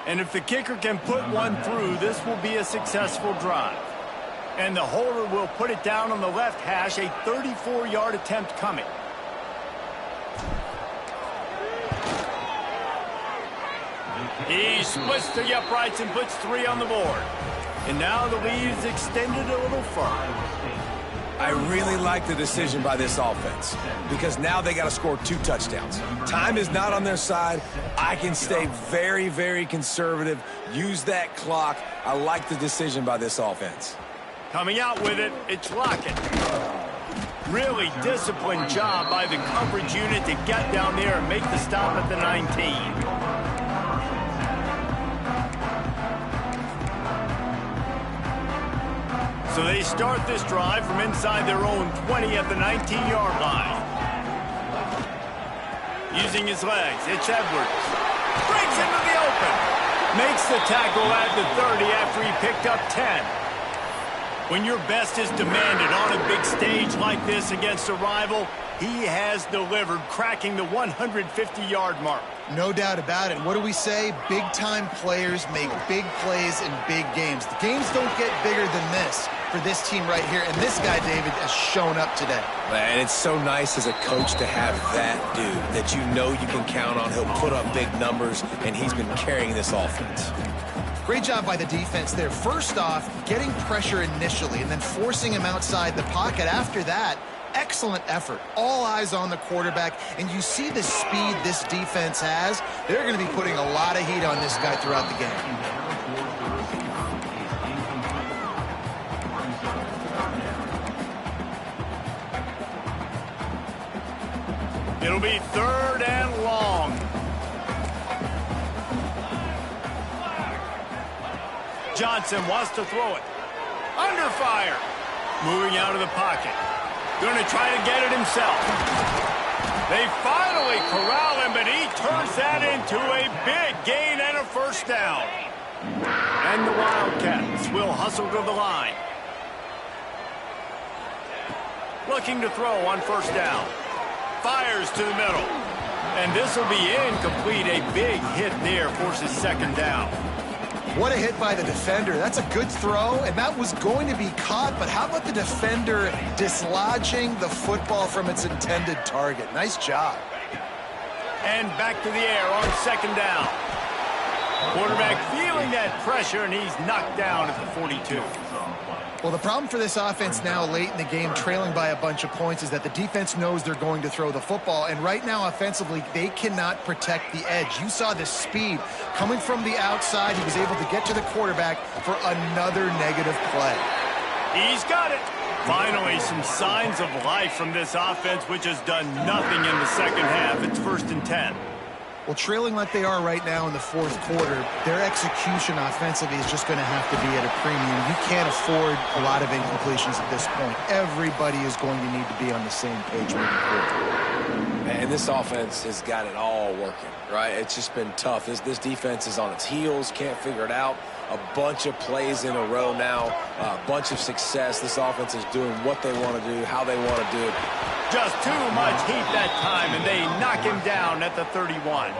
And if the kicker can put one through, this will be a successful drive. And the holder will put it down on the left hash, a 34-yard attempt coming. He splits the uprights and puts 3 on the board. And now the lead is extended a little further. I really like the decision by this offense because now they got to score 2 touchdowns. Time is not on their side. I can stay very, very conservative, use that clock. I like the decision by this offense. Coming out with it, it's Lockett. Really disciplined job by the coverage unit to get down there and make the stop at the 19. So they start this drive from inside their own 20 at the 19-yard line. Using his legs, it's Edwards. Breaks into the open. Makes the tackle at the 30 after he picked up 10. When your best is demanded on a big stage like this against a rival, he has delivered, cracking the 150-yard mark. No doubt about it. What do we say? Big-time players make big plays in big games. The games don't get bigger than this for this team right here, and this guy, David, has shown up today. Man, it's so nice as a coach to have that dude that you know you can count on. He'll put up big numbers, and he's been carrying this offense. Great job by the defense there. First off, getting pressure initially and then forcing him outside the pocket. After that, excellent effort. All eyes on the quarterback, and you see the speed this defense has. They're going to be putting a lot of heat on this guy throughout the game. It'll be 3rd and long. Johnson wants to throw it. Under fire. Moving out of the pocket. Going to try to get it himself. They finally corral him, but he turns that into a big gain and a first down. And the Wildcats will hustle to the line. Looking to throw on first down. Fires to the middle. And this will be incomplete. A big hit there forces 2nd down. What a hit by the defender. That's a good throw, and that was going to be caught, but how about the defender dislodging the football from its intended target? Nice job. And back to the air on 2nd down. Quarterback feeling that pressure, and he's knocked down at the 42. Well, the problem for this offense now late in the game, trailing by a bunch of points, is that the defense knows they're going to throw the football. And right now, offensively, they cannot protect the edge. You saw the speed coming from the outside. He was able to get to the quarterback for another negative play. He's got it. Finally, some signs of life from this offense, which has done nothing in the second half. It's 1st and 10. Well, trailing like they are right now in the fourth quarter, their execution offensively is just going to have to be at a premium. You can't afford a lot of incompletions at this point. Everybody is going to need to be on the same page moving forward. And this offense has got it all working, right? It's just been tough. This defense is on its heels, can't figure it out. A bunch of plays in a row now, a bunch of success. This offense is doing what they want to do, how they want to do it. Just too much heat that time, and they knock him down at the 31.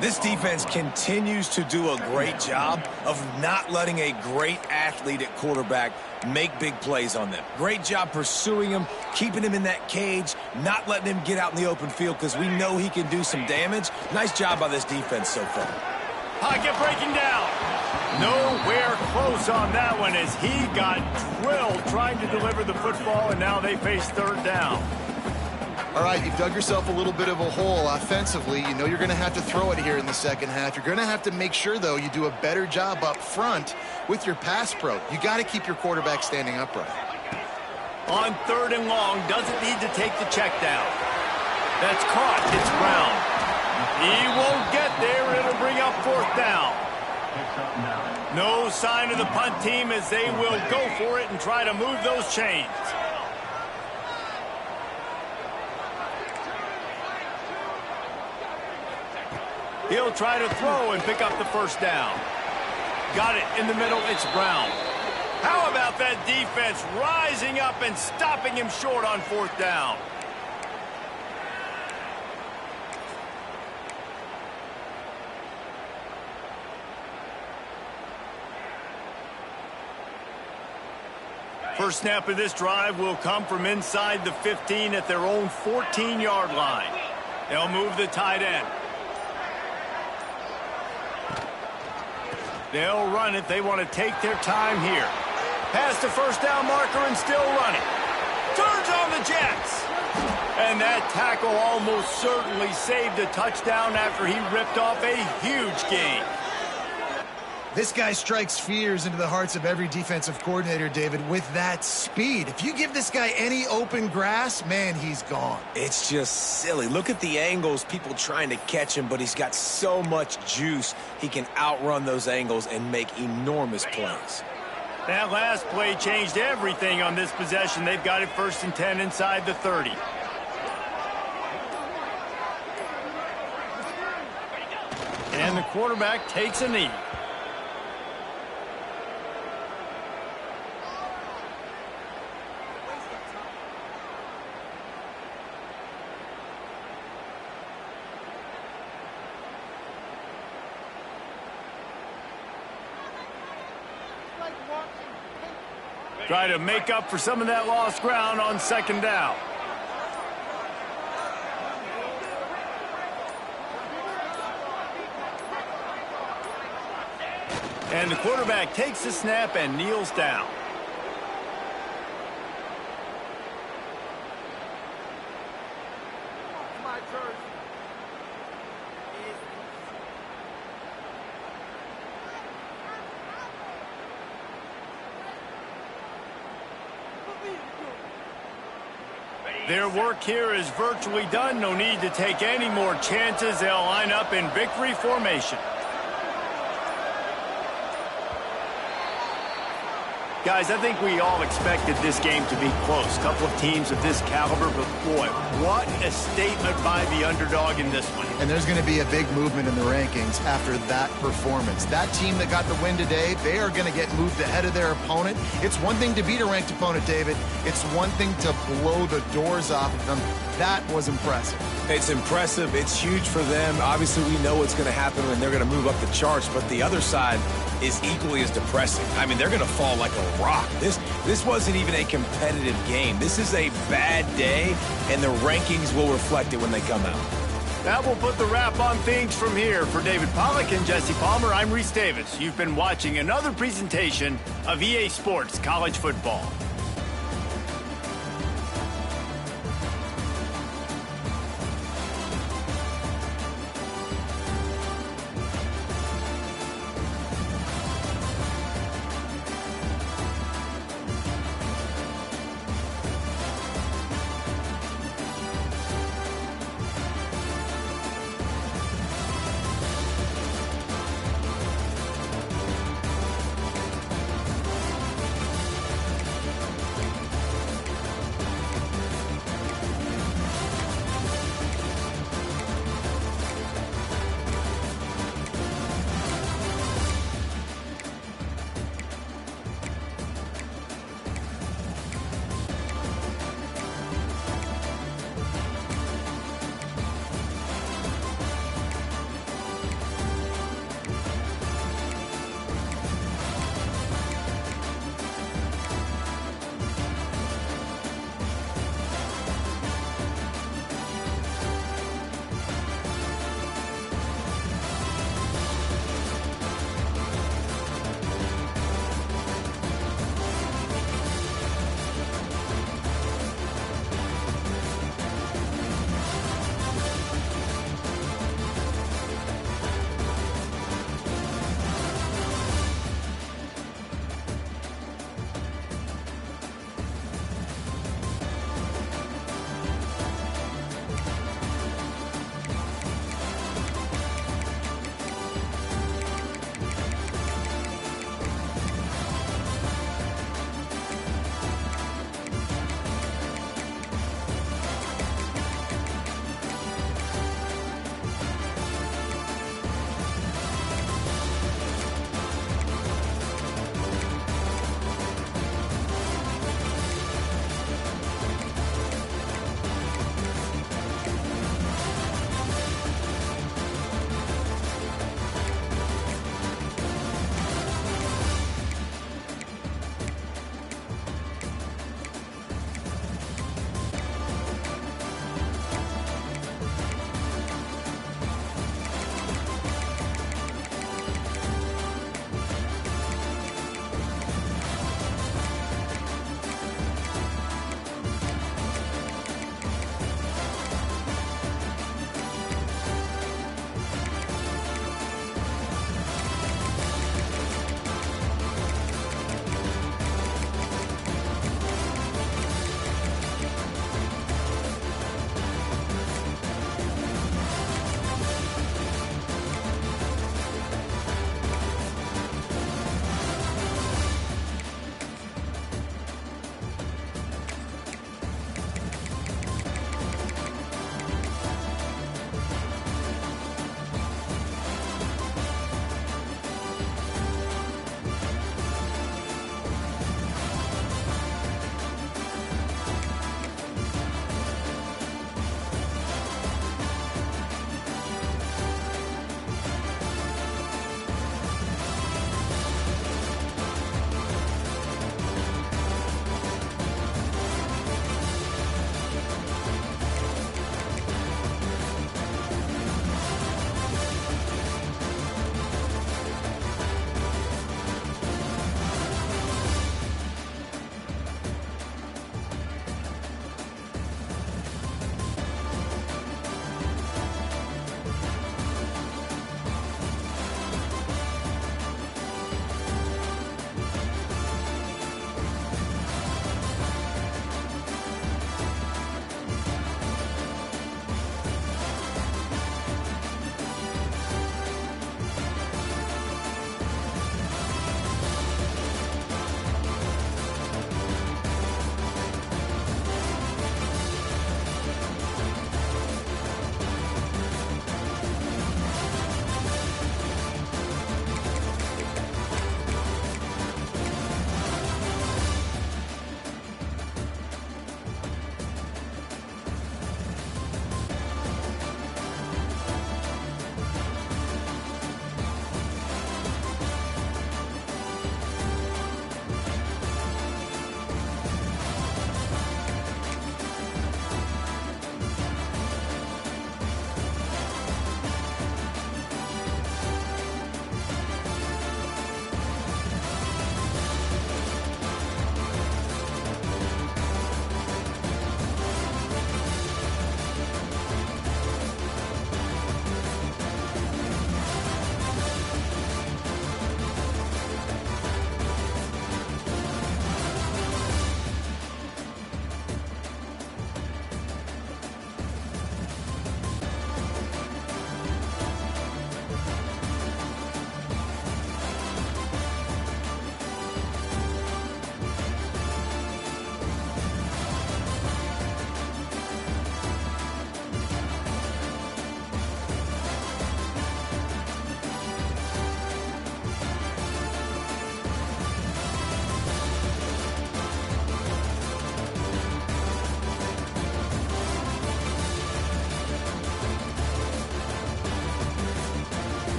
This defense continues to do a great job of not letting a great athlete at quarterback make big plays on them. Great job pursuing him, keeping him in that cage, not letting him get out in the open field because we know he can do some damage. Nice job by this defense so far. Pocket breaking down. Nowhere close on that one as he got drilled trying to deliver the football, and now they face 3rd down. All right, you've dug yourself a little bit of a hole offensively. You know you're going to have to throw it here in the second half. You're going to have to make sure, though, you do a better job up front with your pass pro. You got to keep your quarterback standing upright. On 3rd and long, doesn't need to take the check down. That's caught. It's Brown. He won't get there. It'll bring up 4th down. No sign of the punt team as they will go for it and try to move those chains. He'll try to throw and pick up the 1st down. Got it in the middle. It's Brown. How about that defense rising up and stopping him short on 4th down? First snap of this drive will come from inside the 15 at their own 14-yard line. They'll move the tight end. They'll run it. They want to take their time here. Past the 1st down marker and still running. Turns on the Jets. And that tackle almost certainly saved a touchdown after he ripped off a huge gain. This guy strikes fears into the hearts of every defensive coordinator, David, with that speed. If you give this guy any open grass, man, he's gone. It's just silly. Look at the angles, people trying to catch him, but he's got so much juice. He can outrun those angles and make enormous plays. That last play changed everything on this possession. They've got it 1st and 10 inside the 30. And the quarterback takes a knee. Try to make up for some of that lost ground on 2nd down. And the quarterback takes the snap and kneels down. Their work here is virtually done. No need to take any more chances. They'll line up in victory formation. Guys, I think we all expected this game to be close. Couple of teams of this caliber, but boy, what a statement by the underdog in this one. And there's going to be a big movement in the rankings after that performance. That team that got the win today, they are going to get moved ahead of their opponent. It's one thing to beat a ranked opponent, David. It's one thing to blow the doors off of them. That was impressive. It's impressive. It's huge for them. Obviously, we know what's going to happen when they're going to move up the charts, but the other side is equally as depressing. I mean, they're going to fall like a rock. This wasn't even a competitive game. This is a bad day, and the rankings will reflect it when they come out. That will put the wrap on things from here. For David Pollack and Jesse Palmer, I'm Reese Davis. You've been watching another presentation of EA Sports College Football.